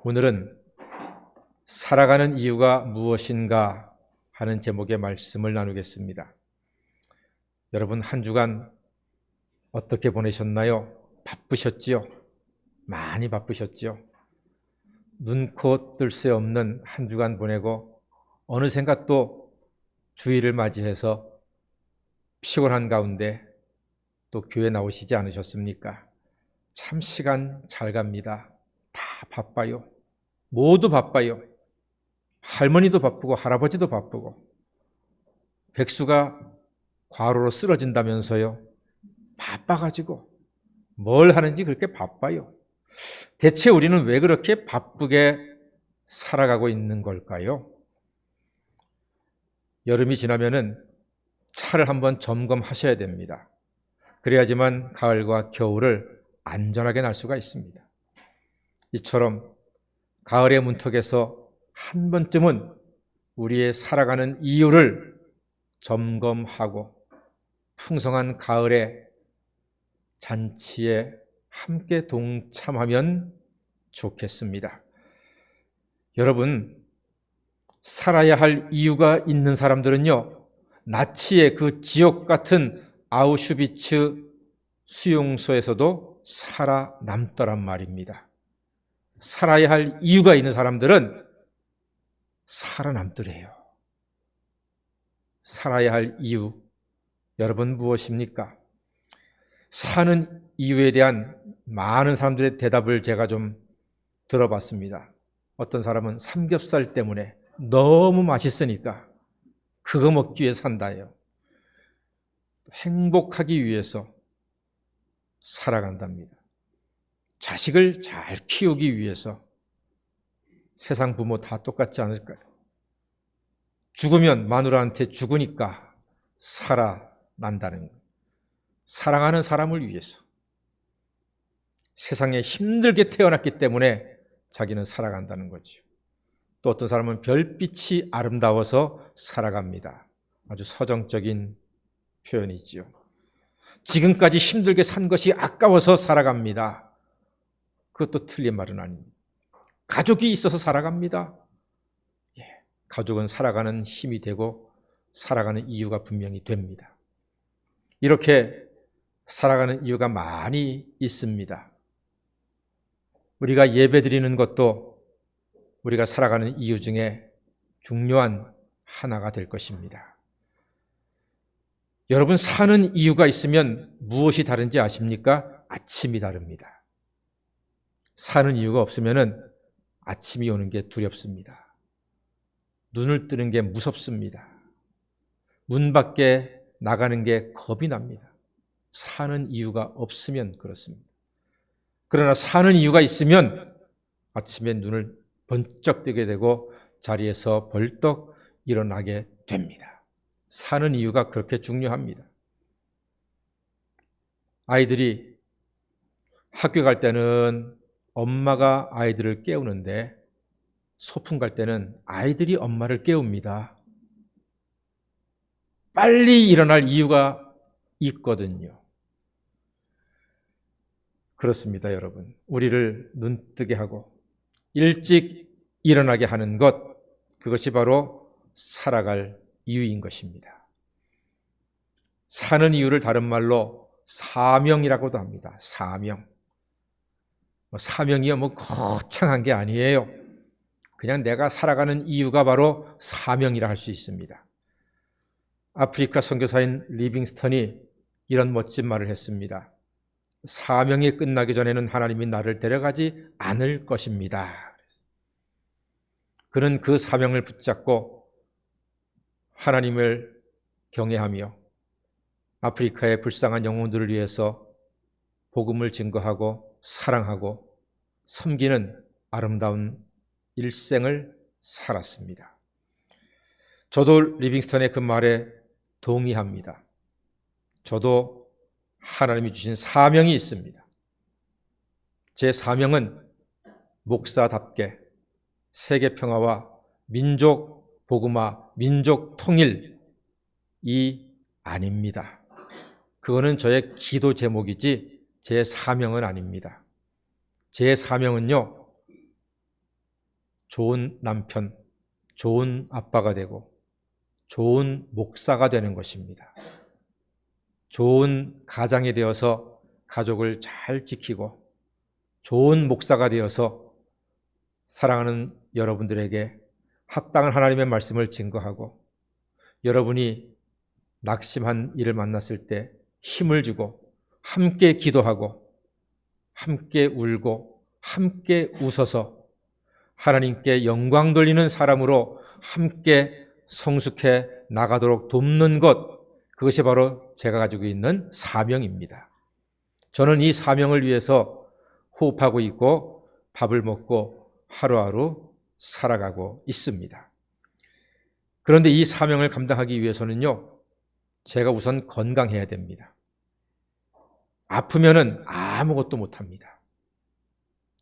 오늘은 살아가는 이유가 무엇인가 하는 제목의 말씀을 나누겠습니다. 여러분, 한 주간 어떻게 보내셨나요? 바쁘셨지요? 많이 바쁘셨지요? 눈코 뜰 새 없는 한 주간 보내고 어느샌가 또 주일을 맞이해서 피곤한 가운데 또 교회 나오시지 않으셨습니까? 참 시간 잘 갑니다. 다 바빠요. 모두 바빠요. 할머니도 바쁘고 할아버지도 바쁘고 백수가 과로로 쓰러진다면서요. 바빠가지고 뭘 하는지 그렇게 바빠요. 대체 우리는 왜 그렇게 바쁘게 살아가고 있는 걸까요? 여름이 지나면은 차를 한번 점검하셔야 됩니다. 그래야지만 가을과 겨울을 안전하게 날 수가 있습니다. 이처럼 가을의 문턱에서 한 번쯤은 우리의 살아가는 이유를 점검하고 풍성한 가을의 잔치에 함께 동참하면 좋겠습니다. 여러분, 살아야 할 이유가 있는 사람들은요, 나치의 그 지옥 같은 아우슈비츠 수용소에서도 살아남더란 말입니다. 살아야 할 이유가 있는 사람들은 살아남더래요. 살아야 할 이유, 여러분 무엇입니까? 사는 이유에 대한 많은 사람들의 대답을 제가 좀 들어봤습니다. 어떤 사람은 삼겹살 때문에 너무 맛있으니까 그거 먹기 위해 산다요. 행복하기 위해서 살아간답니다. 자식을 잘 키우기 위해서. 세상 부모 다 똑같지 않을까요? 죽으면 마누라한테 죽으니까 살아난다는 거예요. 사랑하는 사람을 위해서. 세상에 힘들게 태어났기 때문에 자기는 살아간다는 거죠. 또 어떤 사람은 별빛이 아름다워서 살아갑니다. 아주 서정적인 표현이죠. 지금까지 힘들게 산 것이 아까워서 살아갑니다. 그것도 틀린 말은 아닙니다. 가족이 있어서 살아갑니다. 가족은 살아가는 힘이 되고 살아가는 이유가 분명히 됩니다. 이렇게 살아가는 이유가 많이 있습니다. 우리가 예배드리는 것도 우리가 살아가는 이유 중에 중요한 하나가 될 것입니다. 여러분, 사는 이유가 있으면 무엇이 다른지 아십니까? 아침이 다릅니다. 사는 이유가 없으면 아침이 오는 게 두렵습니다. 눈을 뜨는 게 무섭습니다. 문 밖에 나가는 게 겁이 납니다. 사는 이유가 없으면 그렇습니다. 그러나 사는 이유가 있으면 아침에 눈을 번쩍 뜨게 되고 자리에서 벌떡 일어나게 됩니다. 사는 이유가 그렇게 중요합니다. 아이들이 학교 갈 때는 엄마가 아이들을 깨우는데 소풍 갈 때는 아이들이 엄마를 깨웁니다. 빨리 일어날 이유가 있거든요. 그렇습니다, 여러분. 우리를 눈뜨게 하고 일찍 일어나게 하는 것, 그것이 바로 살아갈 이유인 것입니다. 사는 이유를 다른 말로 사명이라고도 합니다. 사명. 사명이요, 거창한 게 아니에요. 그냥 내가 살아가는 이유가 바로 사명이라 할 수 있습니다. 아프리카 선교사인 리빙스턴이 이런 멋진 말을 했습니다. 사명이 끝나기 전에는 하나님이 나를 데려가지 않을 것입니다. 그는 그 사명을 붙잡고 하나님을 경외하며 아프리카의 불쌍한 영혼들을 위해서 복음을 증거하고 사랑하고 섬기는 아름다운 일생을 살았습니다. 저도 리빙스턴의 그 말에 동의합니다. 저도 하나님이 주신 사명이 있습니다. 제 사명은 목사답게 세계 평화와 민족 복음화, 민족 통일이 아닙니다. 그거는 저의 기도 제목이지 제 사명은 아닙니다. 제 사명은요, 좋은 남편, 좋은 아빠가 되고 좋은 목사가 되는 것입니다. 좋은 가장이 되어서 가족을 잘 지키고 좋은 목사가 되어서 사랑하는 여러분들에게 합당한 하나님의 말씀을 증거하고 여러분이 낙심한 일을 만났을 때 힘을 주고 함께 기도하고 함께 울고 함께 웃어서 하나님께 영광 돌리는 사람으로 함께 성숙해 나가도록 돕는 것, 그것이 바로 제가 가지고 있는 사명입니다. 저는 이 사명을 위해서 호흡하고 있고 밥을 먹고 하루하루 살아가고 있습니다. 그런데 이 사명을 감당하기 위해서는요, 제가 우선 건강해야 됩니다. 아프면은 아무것도 못합니다.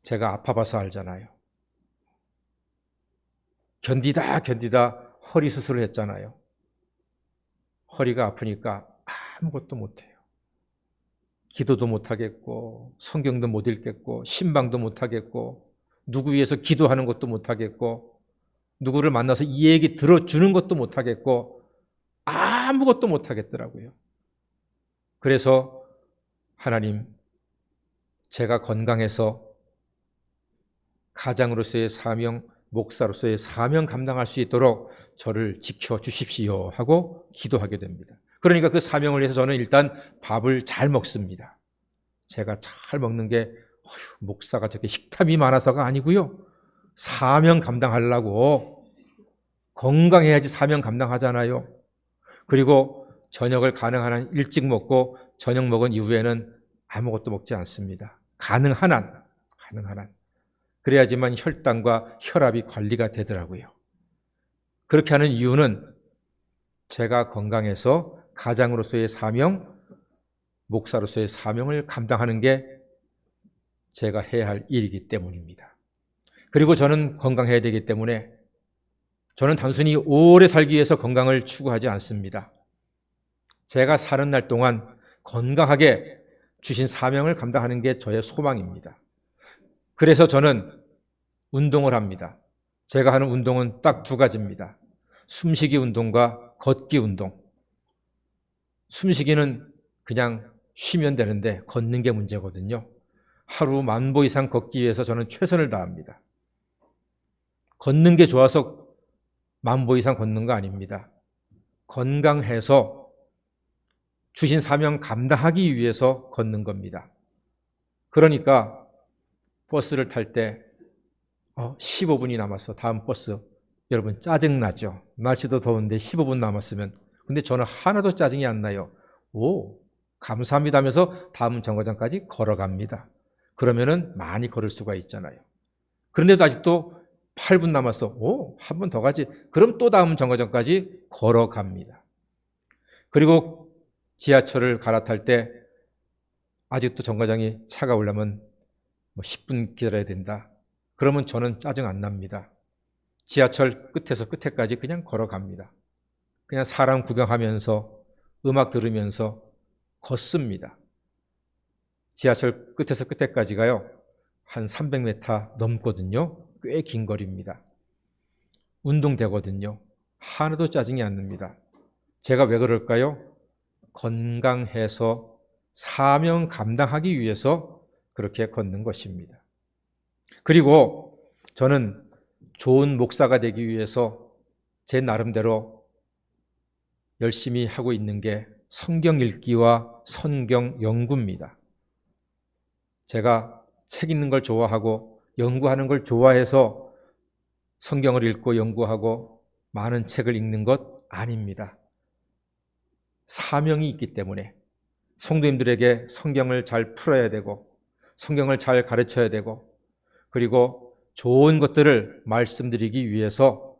제가 아파봐서 알잖아요. 견디다 허리 수술을 했잖아요. 허리가 아프니까 아무것도 못해요. 기도도 못하겠고 성경도 못 읽겠고 신방도 못하겠고 누구 위해서 기도하는 것도 못하겠고 누구를 만나서 이 얘기 들어주는 것도 못하겠고 아무것도 못하겠더라고요. 그래서 하나님, 제가 건강해서 가장으로서의 사명, 목사로서의 사명 감당할 수 있도록 저를 지켜주십시오 하고 기도하게 됩니다. 그러니까 그 사명을 위해서 저는 일단 밥을 잘 먹습니다. 제가 잘 먹는 게 목사가 저렇게 식탐이 많아서가 아니고요. 사명 감당하려고 건강해야지 사명 감당하잖아요. 그리고 저녁을 가능한 한 일찍 먹고 저녁 먹은 이후에는 아무것도 먹지 않습니다. 가능한 한. 그래야지만 혈당과 혈압이 관리가 되더라고요. 그렇게 하는 이유는 제가 건강해서 가장으로서의 사명, 목사로서의 사명을 감당하는 게 제가 해야 할 일이기 때문입니다. 그리고 저는 건강해야 되기 때문에 저는 단순히 오래 살기 위해서 건강을 추구하지 않습니다. 제가 사는 날 동안 건강하게 주신 사명을 감당하는 게 저의 소망입니다. 그래서 저는 운동을 합니다. 제가 하는 운동은 딱 두 가지입니다. 숨쉬기 운동과 걷기 운동. 숨쉬기는 그냥 쉬면 되는데 걷는 게 문제거든요. 하루 10,000보 이상 걷기 위해서 저는 최선을 다합니다. 걷는 게 좋아서 10,000보 이상 걷는 거 아닙니다. 건강해서 주신 사명 감당하기 위해서 걷는 겁니다. 그러니까 버스를 탈 때 15분이 남았어. 다음 버스. 여러분 짜증나죠? 날씨도 더운데 15분 남았으면. 근데 저는 하나도 짜증이 안 나요. 감사합니다 하면서 다음 정거장까지 걸어갑니다. 그러면은 많이 걸을 수가 있잖아요. 그런데도 아직도 8분 남았어. 한 번 더 가지. 그럼 또 다음 정거장까지 걸어갑니다. 그리고 지하철을 갈아탈 때 아직도 정거장이 차가 오려면 10분 기다려야 된다. 그러면 저는 짜증 안 납니다. 지하철 끝에서 끝에까지 그냥 걸어갑니다. 그냥 사람 구경하면서 음악 들으면서 걷습니다. 지하철 끝에서 끝에까지가요, 한 300m 넘거든요. 꽤 긴 거리입니다. 운동되거든요. 하나도 짜증이 안 납니다. 제가 왜 그럴까요? 건강해서 사명 감당하기 위해서 그렇게 걷는 것입니다. 그리고 저는 좋은 목사가 되기 위해서 제 나름대로 열심히 하고 있는 게 성경 읽기와 성경 연구입니다. 제가 책 읽는 걸 좋아하고 연구하는 걸 좋아해서 성경을 읽고 연구하고 많은 책을 읽는 것 아닙니다. 사명이 있기 때문에 성도님들에게 성경을 잘 풀어야 되고 성경을 잘 가르쳐야 되고 그리고 좋은 것들을 말씀드리기 위해서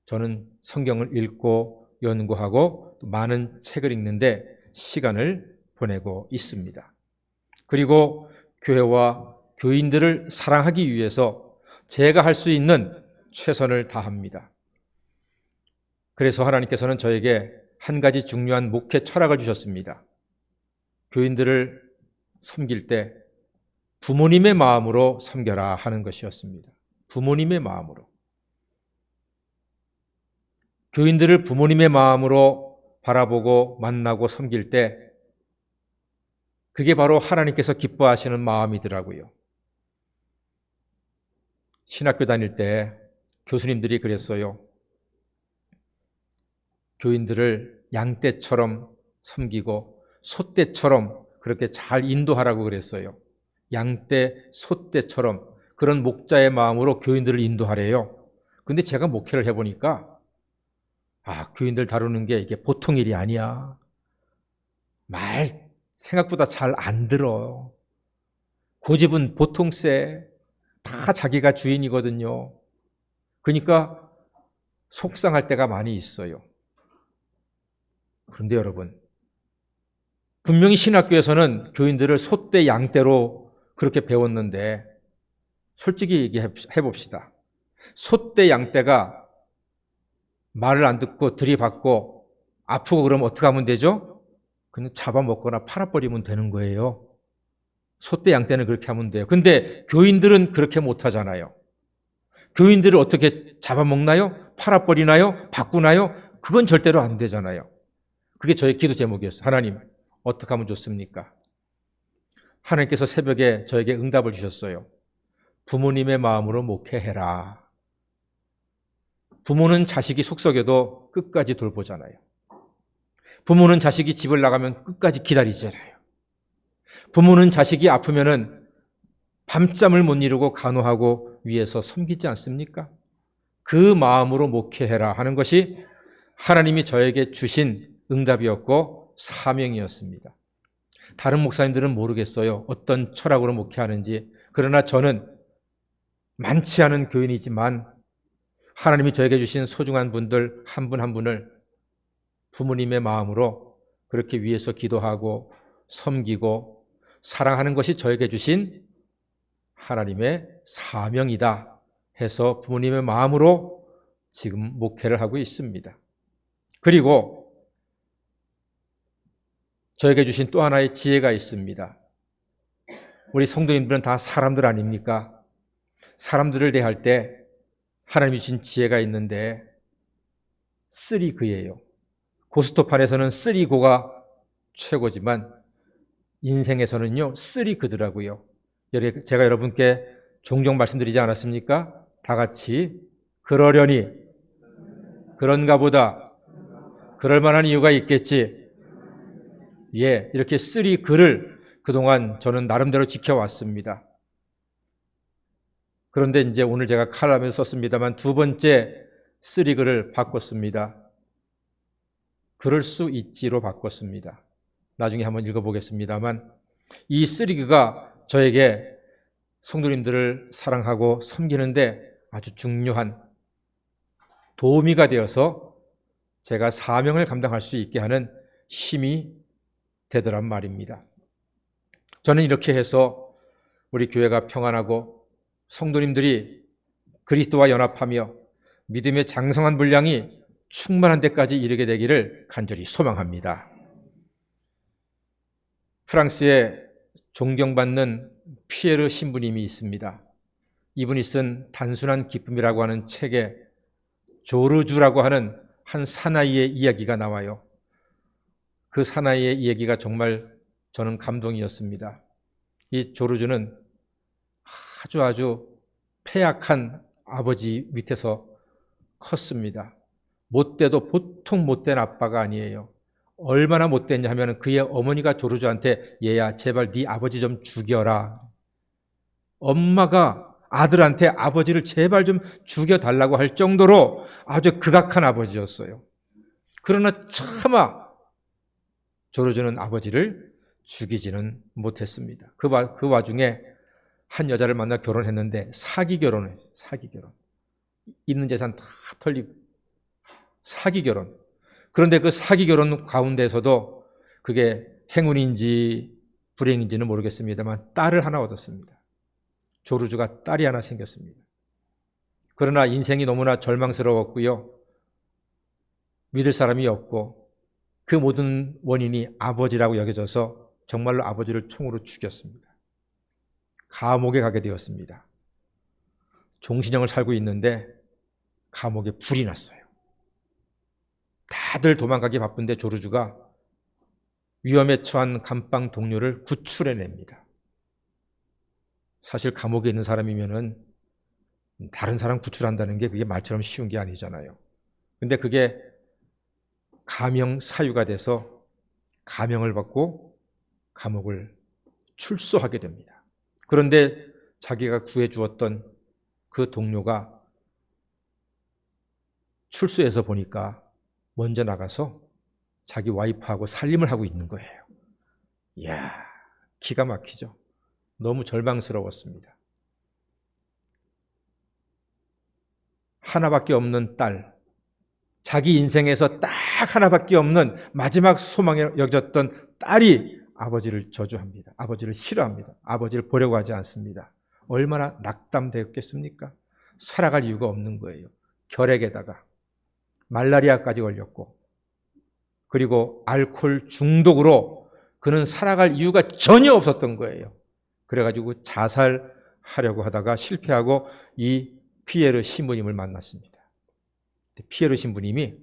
저는 성경을 읽고 연구하고 많은 책을 읽는데 시간을 보내고 있습니다. 그리고 교회와 교인들을 사랑하기 위해서 제가 할 수 있는 최선을 다합니다. 그래서 하나님께서는 저에게 한 가지 중요한 목회 철학을 주셨습니다. 교인들을 섬길 때 부모님의 마음으로 섬겨라 하는 것이었습니다. 부모님의 마음으로. 교인들을 부모님의 마음으로 바라보고 만나고 섬길 때 그게 바로 하나님께서 기뻐하시는 마음이더라고요. 신학교 다닐 때 교수님들이 그랬어요. 교인들을 양떼처럼 섬기고 소떼처럼 그렇게 잘 인도하라고 그랬어요. 양떼, 소떼처럼 그런 목자의 마음으로 교인들을 인도하래요. 근데 제가 목회를 해보니까 교인들 다루는 게 이게 보통 일이 아니야. 말 생각보다 잘 안 들어. 고집은 보통 세. 다 자기가 주인이거든요. 그러니까 속상할 때가 많이 있어요. 그런데 여러분, 분명히 신학교에서는 교인들을 소떼 양떼로 그렇게 배웠는데 솔직히 얘기해 봅시다. 소떼 양떼가 말을 안 듣고 들이받고 아프고 그러면 어떻게 하면 되죠? 그냥 잡아먹거나 팔아버리면 되는 거예요. 소떼 양떼는 그렇게 하면 돼요. 근데 교인들은 그렇게 못하잖아요. 교인들을 어떻게 잡아먹나요? 팔아버리나요? 바꾸나요? 그건 절대로 안 되잖아요. 그게 저의 기도 제목이었어요. 하나님, 어떻게 하면 좋습니까? 하나님께서 새벽에 저에게 응답을 주셨어요. 부모님의 마음으로 목회해라. 부모는 자식이 속썩여도 끝까지 돌보잖아요. 부모는 자식이 집을 나가면 끝까지 기다리잖아요. 부모는 자식이 아프면은 밤잠을 못 이루고 간호하고 위에서 섬기지 않습니까? 그 마음으로 목회해라 하는 것이 하나님이 저에게 주신 응답이었고 사명이었습니다. 다른 목사님들은 모르겠어요. 어떤 철학으로 목회하는지. 그러나 저는 많지 않은 교인이지만 하나님이 저에게 주신 소중한 분들 한 분 한 분을 부모님의 마음으로 그렇게 위해서 기도하고 섬기고 사랑하는 것이 저에게 주신 하나님의 사명이다 해서 부모님의 마음으로 지금 목회를 하고 있습니다. 그리고 저에게 주신 또 하나의 지혜가 있습니다. 우리 성도님들은 다 사람들 아닙니까? 사람들을 대할 때 하나님이 주신 지혜가 있는데 쓰리그예요. 고스톱판에서는 쓰리고가 최고지만 인생에서는요 쓰리그더라고요. 제가 여러분께 종종 말씀드리지 않았습니까? 다 같이 그러려니 그런가 보다 그럴 만한 이유가 있겠지. 이렇게 쓰리그를 그동안 저는 나름대로 지켜왔습니다. 그런데 이제 오늘 제가 칼럼에서 썼습니다만 두 번째 쓰리그를 바꿨습니다. 그럴 수 있지로 바꿨습니다. 나중에 한번 읽어보겠습니다만 이 쓰리그가 저에게 성도님들을 사랑하고 섬기는데 아주 중요한 도우미가 되어서 제가 사명을 감당할 수 있게 하는 힘이 되더란 말입니다. 저는 이렇게 해서 우리 교회가 평안하고 성도님들이 그리스도와 연합하며 믿음의 장성한 분량이 충만한 데까지 이르게 되기를 간절히 소망합니다. 프랑스에 존경받는 피에르 신부님이 있습니다. 이분이 쓴 단순한 기쁨이라고 하는 책에 조르주라고 하는 한 사나이의 이야기가 나와요. 그 사나이의 이야기가 정말 저는 감동이었습니다. 이 조르주는 아주 패약한 아버지 밑에서 컸습니다. 못돼도 보통 못된 아빠가 아니에요. 얼마나 못됐냐 하면 그의 어머니가 조르주한테 얘야 제발 네 아버지 좀 죽여라. 엄마가 아들한테 아버지를 제발 좀 죽여달라고 할 정도로 아주 극악한 아버지였어요. 그러나 차마 조르주는 아버지를 죽이지는 못했습니다. 그 와중에 한 여자를 만나 결혼했는데 사기 결혼을 했어요. 사기 결혼. 있는 재산 다 털리고 사기 결혼. 그런데 그 사기 결혼 가운데서도 그게 행운인지 불행인지는 모르겠습니다만 딸을 하나 얻었습니다. 조르주가 딸이 하나 생겼습니다. 그러나 인생이 너무나 절망스러웠고요. 믿을 사람이 없고 그 모든 원인이 아버지라고 여겨져서 정말로 아버지를 총으로 죽였습니다. 감옥에 가게 되었습니다. 종신형을 살고 있는데 감옥에 불이 났어요. 다들 도망가기 바쁜데 조르주가 위험에 처한 감방 동료를 구출해냅니다. 사실 감옥에 있는 사람이면은 다른 사람 구출한다는 게 그게 말처럼 쉬운 게 아니잖아요. 근데 그게 감형 사유가 돼서 감형을 받고 감옥을 출소하게 됩니다. 그런데 자기가 구해주었던 그 동료가 출소해서 보니까 먼저 나가서 자기 와이프하고 살림을 하고 있는 거예요. 이야, 기가 막히죠. 너무 절망스러웠습니다. 하나밖에 없는 딸, 자기 인생에서 딱 하나밖에 없는 마지막 소망에 여겼던 딸이 아버지를 저주합니다. 아버지를 싫어합니다. 아버지를 보려고 하지 않습니다. 얼마나 낙담되었겠습니까? 살아갈 이유가 없는 거예요. 결핵에다가 말라리아까지 걸렸고, 그리고 알코올 중독으로 그는 살아갈 이유가 전혀 없었던 거예요. 그래가지고 자살하려고 하다가 실패하고 이 피에르 신부님을 만났습니다. 피에르 신부님이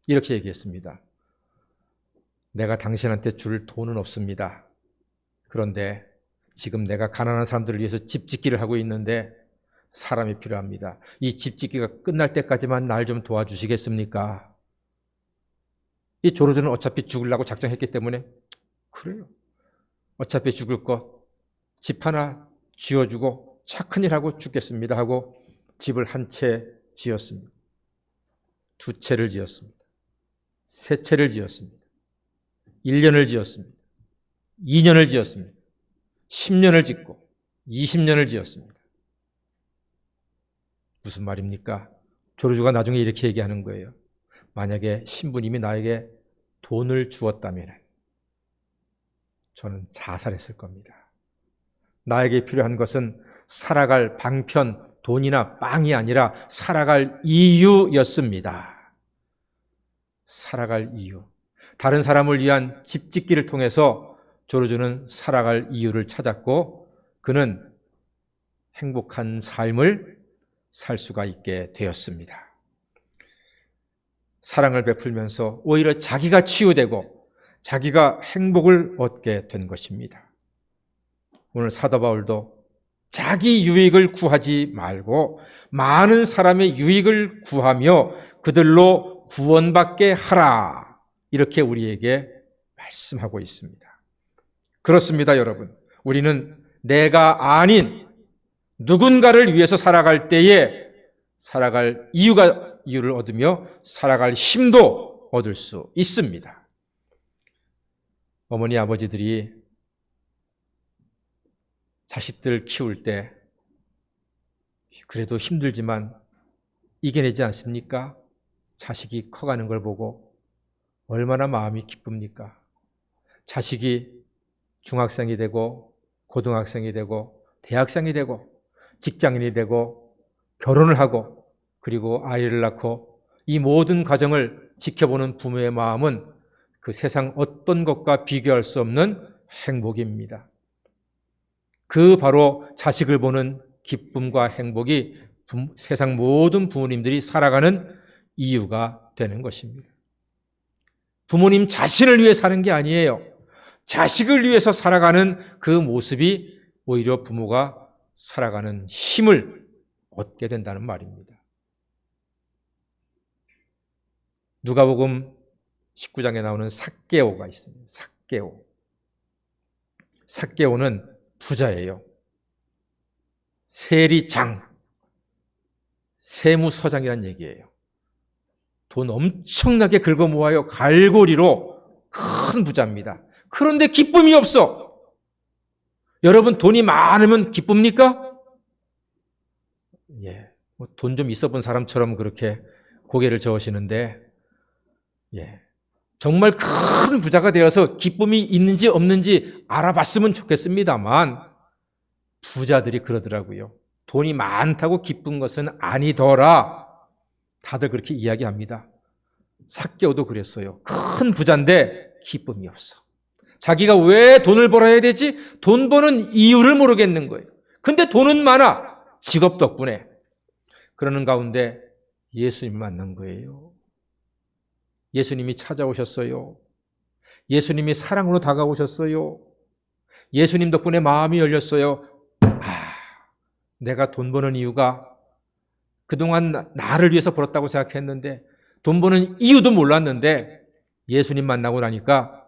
이렇게 얘기했습니다. 내가 당신한테 줄 돈은 없습니다. 그런데 지금 내가 가난한 사람들을 위해서 집 짓기를 하고 있는데 사람이 필요합니다. 이 집 짓기가 끝날 때까지만 날 좀 도와주시겠습니까? 이 조르주는 어차피 죽으려고 작정했기 때문에 그래요. 어차피 죽을 것 집 하나 지어주고 착한 일 하고 죽겠습니다 하고 집을 한 채 지었습니다. 두 채를 지었습니다. 세 채를 지었습니다. 1년을 지었습니다. 2년을 지었습니다. 10년을 짓고 20년을 지었습니다. 무슨 말입니까? 조르주가 나중에 이렇게 얘기하는 거예요. 만약에 신부님이 나에게 돈을 주었다면 저는 자살했을 겁니다. 나에게 필요한 것은 살아갈 방편, 돈이나 빵이 아니라 살아갈 이유였습니다. 살아갈 이유. 다른 사람을 위한 집 짓기를 통해서 조르주는 살아갈 이유를 찾았고 그는 행복한 삶을 살 수가 있게 되었습니다. 사랑을 베풀면서 오히려 자기가 치유되고 자기가 행복을 얻게 된 것입니다. 오늘 사도 바울도 자기 유익을 구하지 말고 많은 사람의 유익을 구하며 그들로 구원받게 하라. 이렇게 우리에게 말씀하고 있습니다. 그렇습니다, 여러분. 우리는 내가 아닌 누군가를 위해서 살아갈 때에 살아갈 이유를 얻으며 살아갈 힘도 얻을 수 있습니다. 어머니, 아버지들이 자식들 키울 때 그래도 힘들지만 이겨내지 않습니까? 자식이 커가는 걸 보고 얼마나 마음이 기쁩니까? 자식이 중학생이 되고 고등학생이 되고 대학생이 되고 직장인이 되고 결혼을 하고 그리고 아이를 낳고 이 모든 과정을 지켜보는 부모의 마음은 그 세상 어떤 것과 비교할 수 없는 행복입니다. 그 바로 자식을 보는 기쁨과 행복이 세상 모든 부모님들이 살아가는 이유가 되는 것입니다. 부모님 자신을 위해 사는 게 아니에요. 자식을 위해서 살아가는 그 모습이 오히려 부모가 살아가는 힘을 얻게 된다는 말입니다. 누가복음 19장에 나오는 삭개오가 있습니다. 삭개오. 삭개오는 부자예요. 세리장, 세무서장이란 얘기예요. 돈 엄청나게 긁어 모아요. 갈고리로 큰 부자입니다. 그런데 기쁨이 없어. 여러분, 돈이 많으면 기쁩니까? 예, 돈 좀 있어 본 사람처럼 그렇게 고개를 저으시는데, 예, 정말 큰 부자가 되어서 기쁨이 있는지 없는지 알아봤으면 좋겠습니다만 부자들이 그러더라고요. 돈이 많다고 기쁜 것은 아니더라. 다들 그렇게 이야기합니다. 삭개오도 그랬어요. 큰 부자인데 기쁨이 없어. 자기가 왜 돈을 벌어야 되지? 돈 버는 이유를 모르겠는 거예요. 근데 돈은 많아. 직업 덕분에. 그러는 가운데 예수님 만난 거예요. 예수님이 찾아오셨어요. 예수님이 사랑으로 다가오셨어요. 예수님 덕분에 마음이 열렸어요. 내가 돈 버는 이유가 그동안 나를 위해서 벌었다고 생각했는데 돈 버는 이유도 몰랐는데 예수님 만나고 나니까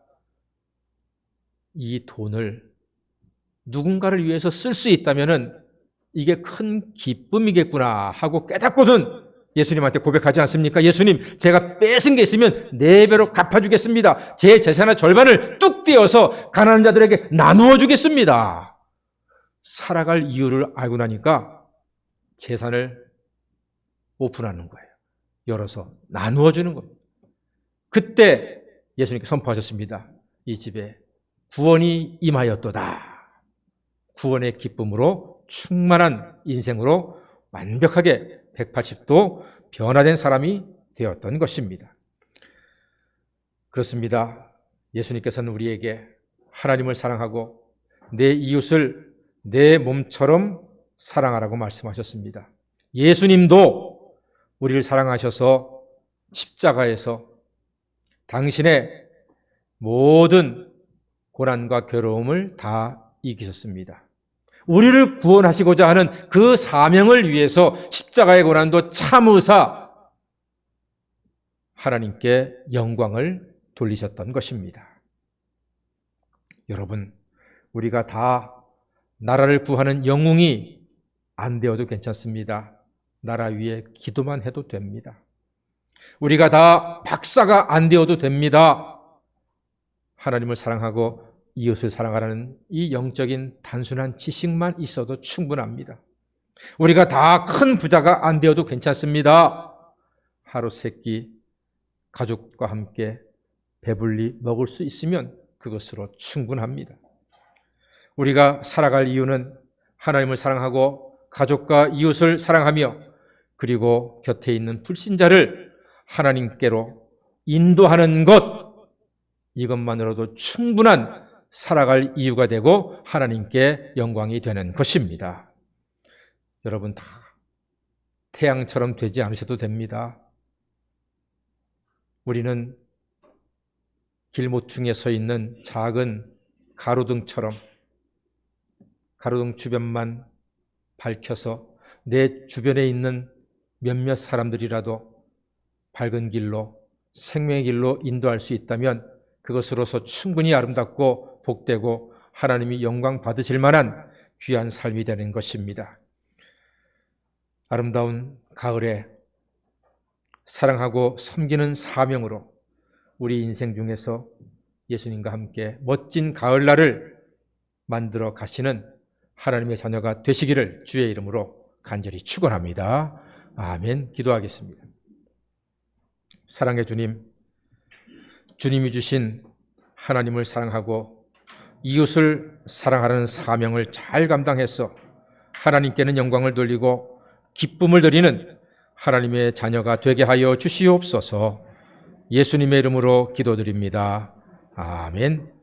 이 돈을 누군가를 위해서 쓸 수 있다면 이게 큰 기쁨이겠구나 하고 깨닫고선 예수님한테 고백하지 않습니까? 예수님, 제가 뺏은 게 있으면 4배로 갚아주겠습니다. 제 재산의 절반을 뚝 떼어서 가난한 자들에게 나누어 주겠습니다. 살아갈 이유를 알고 나니까 재산을 오픈하는 거예요. 열어서 나누어 주는 겁니다. 그때 예수님께서 선포하셨습니다. 이 집에 구원이 임하였도다. 구원의 기쁨으로 충만한 인생으로 완벽하게 180도 변화된 사람이 되었던 것입니다. 그렇습니다. 예수님께서는 우리에게 하나님을 사랑하고 내 이웃을 내 몸처럼 사랑하라고 말씀하셨습니다. 예수님도 우리를 사랑하셔서 십자가에서 당신의 모든 고난과 괴로움을 다 이기셨습니다. 우리를 구원하시고자 하는 그 사명을 위해서 십자가의 고난도 참으사 하나님께 영광을 돌리셨던 것입니다. 여러분, 우리가 다 나라를 구하는 영웅이 안 되어도 괜찮습니다. 나라 위에 기도만 해도 됩니다. 우리가 다 박사가 안 되어도 됩니다. 하나님을 사랑하고 이웃을 사랑하라는 이 영적인 단순한 지식만 있어도 충분합니다. 우리가 다 큰 부자가 안 되어도 괜찮습니다. 하루 세 끼 가족과 함께 배불리 먹을 수 있으면 그것으로 충분합니다. 우리가 살아갈 이유는 하나님을 사랑하고 가족과 이웃을 사랑하며 그리고 곁에 있는 불신자를 하나님께로 인도하는 것, 이것만으로도 충분한 살아갈 이유가 되고 하나님께 영광이 되는 것입니다. 여러분 다 태양처럼 되지 않으셔도 됩니다. 우리는 길모퉁이에 서 있는 작은 가로등처럼 가로등 주변만 밝혀서 내 주변에 있는 몇몇 사람들이라도 밝은 길로 생명의 길로 인도할 수 있다면 그것으로서 충분히 아름답고 복되고 하나님이 영광 받으실 만한 귀한 삶이 되는 것입니다. 아름다운 가을에 사랑하고 섬기는 사명으로 우리 인생 중에서 예수님과 함께 멋진 가을날을 만들어 가시는 하나님의 자녀가 되시기를 주의 이름으로 간절히 축원합니다. 아멘. 기도하겠습니다. 사랑의 주님, 주님이 주신 하나님을 사랑하고 이웃을 사랑하라는 사명을 잘 감당해서 하나님께는 영광을 돌리고 기쁨을 드리는 하나님의 자녀가 되게 하여 주시옵소서. 예수님의 이름으로 기도드립니다. 아멘.